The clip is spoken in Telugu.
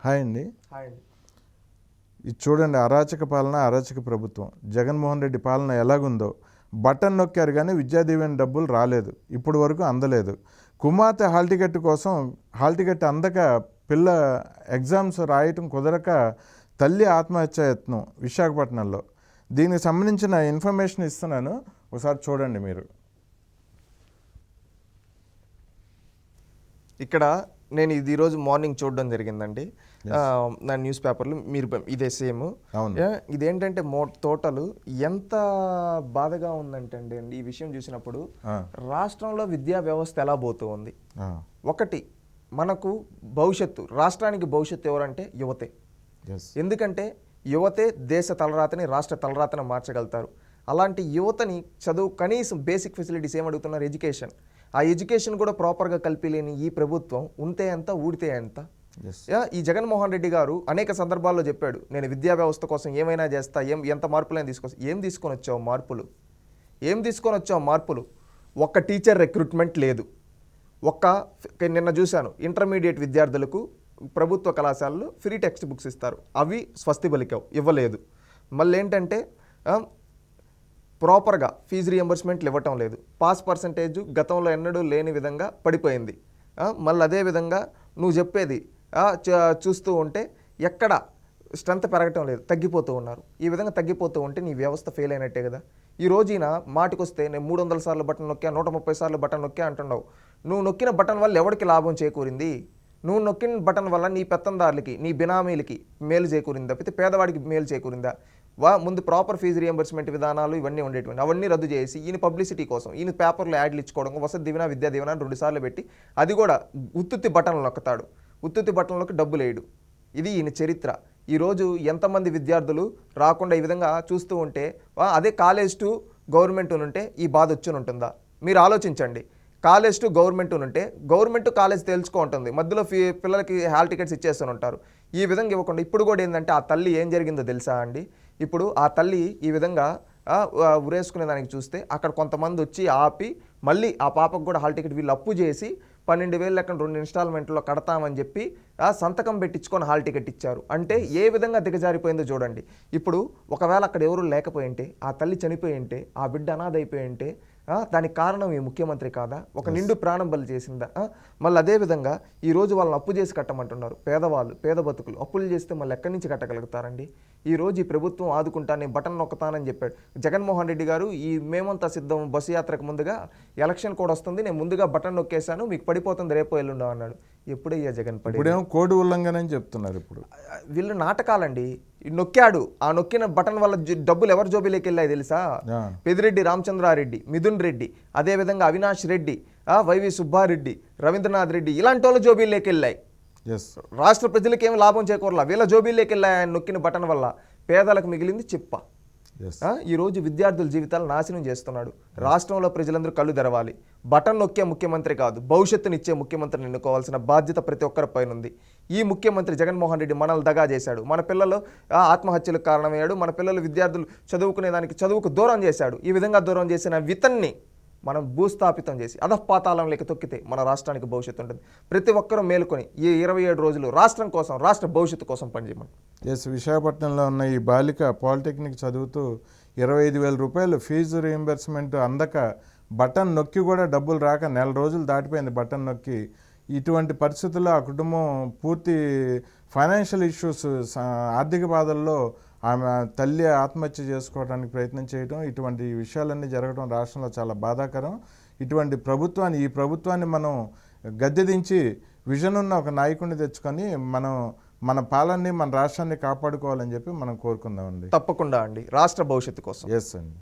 హాయ్ అండి. హాయ్ అండి. ఇది చూడండి, అరాచక పాలన, అరాచక ప్రభుత్వం. జగన్మోహన్ రెడ్డి పాలన ఎలాగుందో. బటన్ నొక్కారు కానీ విద్యాదీవెన డబ్బులు రాలేదు, ఇప్పుడు వరకు అందలేదు. కుమార్తె హాల్ టికెట్ కోసం హాల్ టికెట్ అందక పిల్ల ఎగ్జామ్స్ రాయటం కుదరక తల్లి ఆత్మహత్యాయత్నం విశాఖపట్నంలో. దీనికి సంబంధించిన ఇన్ఫర్మేషన్ ఇస్తున్నాను, ఒకసారి చూడండి మీరు. ఇక్కడ నేను ఇది ఈరోజు మార్నింగ్ చూడడం జరిగిందండి. నా న్యూస్ పేపర్లు మీరు ఇదే సేమ్. ఇదేంటంటే టోటల్ ఎంత బాధగా ఉందంటే అండి ఈ విషయం చూసినప్పుడు రాష్ట్రంలో విద్యా వ్యవస్థ ఎలా పోతూ ఉంది. ఒకటి మనకు భవిష్యత్తు, రాష్ట్రానికి భవిష్యత్తు ఎవరంటే యువతే. ఎందుకంటే యువతే దేశ తలరాతని, రాష్ట్ర తలరాతని మార్చగలుగుతారు. అలాంటి యువతని చదువు, కనీసం బేసిక్ ఫెసిలిటీస్ ఏమడుగుతున్నారు, ఎడ్యుకేషన్. ఆ ఎడ్యుకేషన్ కూడా ప్రాపర్గా కల్పిలేని ఈ ప్రభుత్వం ఉంటే ఎంత, ఊడితే ఎంత. ఈ జగన్మోహన్ రెడ్డి గారు అనేక సందర్భాల్లో చెప్పాడు, నేను విద్యా వ్యవస్థ కోసం ఏమైనా చేస్తా, ఎంత మార్పులైనా తీసుకొస్తా. ఏం తీసుకొని వచ్చావు మార్పులు? ఒక్క టీచర్ రిక్రూట్మెంట్ లేదు. నిన్న చూశాను, ఇంటర్మీడియట్ విద్యార్థులకు ప్రభుత్వ కళాశాలలో ఫ్రీ టెక్స్ట్ బుక్స్ ఇస్తారు, అవి స్వస్తి పలికావు, ఇవ్వలేదు. మళ్ళీ ఏంటంటే ప్రాపర్గా ఫీజు రియంబర్స్మెంట్లు ఇవ్వటం లేదు. పాస్ పర్సంటేజ్ గతంలో ఎన్నడూ లేని విధంగా పడిపోయింది. మళ్ళీ అదేవిధంగా నువ్వు చెప్పేది చూస్తూ ఉంటే ఎక్కడ స్ట్రెంత్ పెరగటం లేదు, తగ్గిపోతూ ఉన్నారు. ఈ విధంగా తగ్గిపోతూ ఉంటే నీ వ్యవస్థ ఫెయిల్ అయినట్టే కదా. ఈ రోజు ఈయన మాటికొస్తే నేను 300 సార్లు బటన్ నొక్కా, 130 సార్లు బటన్ నొక్కా అంటున్నావు. నువ్వు నొక్కిన బటన్ వల్ల ఎవరికి లాభం చేకూరింది? నువ్వు నొక్కిన బటన్ వల్ల నీ పెత్తందారులకి, నీ బినామీలకి మేలు చేకూరిందా, తప్పితే పేదవాడికి మేలు చేకూరిందా? ముందు ప్రాపర్ ఫీజు రియంబర్స్మెంట్ విధానాలు ఇవన్నీ ఉండేటువంటి అవన్నీ రద్దు చేసి ఈయన పబ్లిసిటీ కోసం ఈయన పేపర్లో యాడ్లు ఇచ్చుకోవడం, వసతి దీవెన, విద్యా దీవెన 2 సార్లు పెట్టి అది కూడా ఉత్తుత్తి బటన్లు నొక్కుతాడు, ఉత్తుత్తి బటన్లకు డబ్బులు వేయడు. ఇది ఈయన చరిత్ర. ఈరోజు ఎంతమంది విద్యార్థులు రాకుండా ఈ విధంగా చూస్తూ ఉంటే, అదే కాలేజ్ టు గవర్నమెంట్ ఉంటే ఈ బాధ వచ్చి ఉంటుందా? మీరు ఆలోచించండి. కాలేజ్ టు గవర్నమెంట్ ఉంటే గవర్నమెంట్ కాలేజ్ తెలుసుకో ఉంటుంది, మధ్యలో పిల్లలకి హాల్ టికెట్స్ ఇచ్చేస్తూ ఉంటారు. ఈ విధంగా ఇవ్వకుండా ఇప్పుడు కూడా ఏంటంటే ఆ తల్లి ఏం జరిగిందో తెలుసా అండి? ఇప్పుడు ఆ తల్లి ఈ విధంగా ఉరేసుకునే దానికి చూస్తే అక్కడ కొంతమంది వచ్చి ఆపి మళ్ళీ ఆ పాపకు కూడా హాల్ టికెట్ వీళ్ళు అప్పు చేసి 12,000 లెక్కన 2 ఇన్స్టాల్మెంట్లో కడతామని చెప్పి సంతకం పెట్టించుకొని హాల్ టికెట్ ఇచ్చారు. అంటే ఏ విధంగా దిగజారిపోయిందో చూడండి. ఇప్పుడు ఒకవేళ అక్కడ ఎవరు లేకపోయి ఉంటే, ఆ తల్లి చనిపోయి ఉంటే, ఆ బిడ్డ అనాథ అయిపోయి ఉంటే దానికి కారణం ఈ ముఖ్యమంత్రి కాదా? ఒక నిండు ప్రాణం బలి చేసిందా? మళ్ళీ అదేవిధంగా ఈరోజు వాళ్ళని అప్పు చేసి కట్టమంటున్నారు. పేదవాళ్ళు, పేద బతుకులు అప్పులు చేస్తే మళ్ళీ ఎక్కడి నుంచి కట్టగలుగుతారండి? ఈరోజు ఈ ప్రభుత్వం ఆదుకుంటానే బటన్ నొక్కుతానని చెప్పాడు జగన్మోహన్ రెడ్డి గారు. ఈ మేమంతా సిద్ధం బస్సు యాత్రకు ముందుగా ఎలక్షన్ కోడ్ వస్తుంది, నేను ముందుగా బటన్ నొక్కేశాను, మీకు పడిపోతుంది రేపు ఎల్లుండో అన్నాడు. ఎప్పుడయ్యా జగన్ పడి? ఇప్పుడేమో కోడ్ ఉల్లంఘన అని చెప్తున్నారు. ఇప్పుడు వీళ్ళు నాటకాలండి. నొక్కాడు, ఆ నొక్కిన బటన్ వల్ల డబ్బులు ఎవరి జోబీలోకి వెళ్ళాయి తెలుసా? పెదిరెడ్డి రామచంద్రారెడ్డి, మిథున్ రెడ్డి, అదేవిధంగా అవినాష్ రెడ్డి, వైవి సుబ్బారెడ్డి, రవీంద్రనాథ్ రెడ్డి, ఇలాంటి వాళ్ళ జోబీల్లోకి వెళ్ళాయి. రాష్ట్ర ప్రజలకు ఏం లాభం చేకూరలా, వీళ్ళ జోబీల్లోకి వెళ్ళాయి. ఆయన నొక్కిన బటన్ వల్ల పేదలకు మిగిలింది చిప్ప. ఈరోజు విద్యార్థుల జీవితాలు నాశనం చేస్తున్నాడు. రాష్ట్రంలో ప్రజలందరూ కళ్ళు తెరవాలి. బటన్ నొక్కే ముఖ్యమంత్రి కాదు, భవిష్యత్తునిచ్చే ముఖ్యమంత్రిని ఎన్నుకోవాల్సిన బాధ్యత ప్రతి ఒక్కరిపైన ఉంది. ఈ ముఖ్యమంత్రి జగన్మోహన్ రెడ్డి మనల్ని దగా చేశాడు, మన పిల్లలు ఆత్మహత్యలకు కారణమయ్యాడు, మన పిల్లలు విద్యార్థులు చదువుకు దూరం చేశాడు. ఈ విధంగా దూరం చేసిన వితన్ని మనం భూస్థాపితం చేసి అధపాతాళంలోకి తొక్కితే మన రాష్ట్రానికి భవిష్యత్తు ఉంటుంది. ప్రతి ఒక్కరూ మేలుకొని ఈ 27 రోజులు రాష్ట్రం కోసం, రాష్ట్ర భవిష్యత్తు కోసం పనిచేయమని. విశాఖపట్నంలో ఉన్న ఈ బాలిక పాలిటెక్నిక్ చదువుతూ 25,000 రూపాయలు ఫీజు రీయింబర్స్మెంట్ అందక బటన్ నొక్కి కూడా డబ్బులు రాక 4 రోజులు దాటిపోయింది బటన్ నొక్కి. ఇటువంటి పరిస్థితుల్లో ఆ కుటుంబం పూర్తి ఫైనాన్షియల్ ఇష్యూస్, ఆర్థిక బాధల్లో ఆమె తల్లి ఆత్మహత్య చేసుకోవడానికి ప్రయత్నం చేయడం, ఇటువంటి విషయాలన్నీ జరగడం రాష్ట్రంలో చాలా బాధాకరం. ఇటువంటి ఈ ప్రభుత్వాన్ని మనం గద్దెదించి విజన్ ఉన్న ఒక నాయకుడిని తెచ్చుకొని మన పాలనని, మన రాష్ట్రాన్ని కాపాడుకోవాలని చెప్పి మనం కోరుకుందామండి. తప్పకుండా అండి, రాష్ట్ర భవిష్యత్తు కోసం. ఎస్ అండి.